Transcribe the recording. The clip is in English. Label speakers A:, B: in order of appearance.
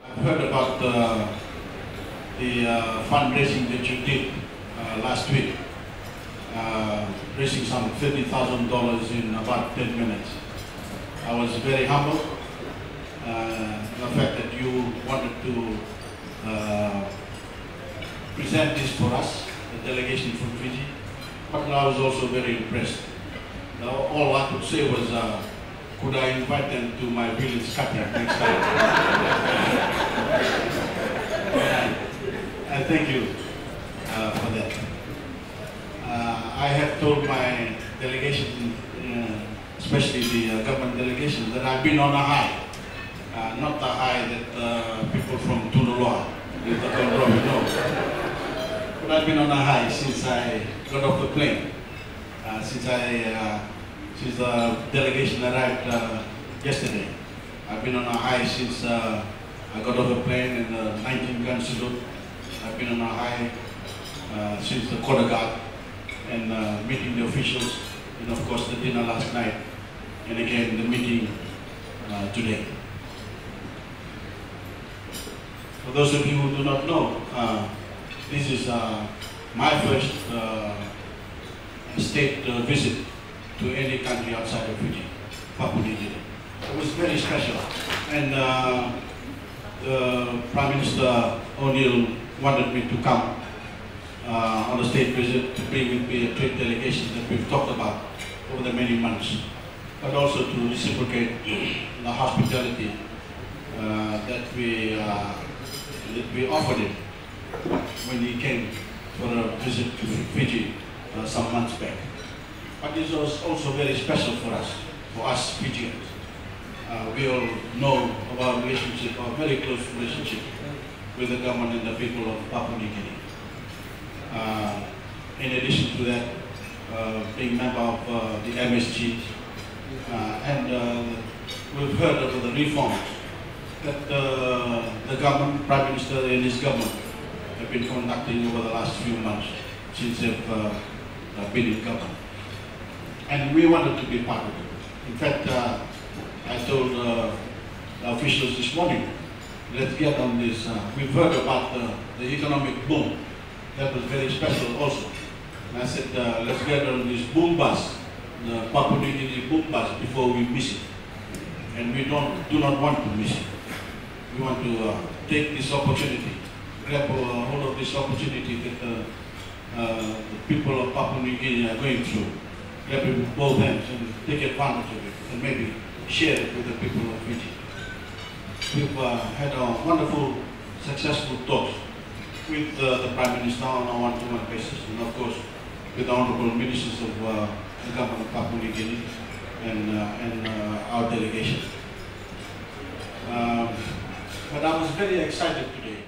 A: I've heard about the fundraising that you did last week, raising some $30,000 in about 10 minutes. I was very humbled. The fact that you wanted to present this for us, the delegation from Fiji, but I was also very impressed. All I could say was, could I invite them to my village cutting next time? I thank you for that. I have told my delegation, especially the government delegation, that I've been on a high. Not the high that people from Tunaloa, know. But I've been on a high since I got off the plane. Since the delegation arrived yesterday. I've been on a high since I got off the plane in the 19-gun salute. I've been on a high since the quarter guard and meeting the officials, and of course the dinner last night, and again the meeting today. For those of you who do not know, this is my first state visit to any country outside of Fiji, Papua New Guinea. It was very special, and the Prime Minister O'Neill wanted me to come on a state visit to bring with me a trade delegation that we've talked about over the many months, but also to reciprocate the hospitality that we offered him when he came for a visit to Fiji some months back. But it was also very special for us Fijians. We all know of our relationship, our very close relationship with the government and the people of Papua New Guinea. In addition to that, being member of the MSG, and we've heard of the reforms that the government, Prime Minister and his government have been conducting over the last few months since they've been in government. And we wanted to be part of it. In fact, I told the officials this morning, let's get on this. We've heard about the economic boom. That was very special also. And I said, let's get on this boom bus, the Papua New Guinea boom bus, before we miss it. And we do not want to miss it. We want to take this opportunity, grab hold of this opportunity that the people of Papua New Guinea are going through. Grab it with both hands and take advantage of it, and maybe share it with the people of Fiji. We've had a wonderful, successful talks with the Prime Minister on a one-to-one basis, and of course with the Honourable Ministers of the Government of Papua New Guinea and our delegation. But I was very excited today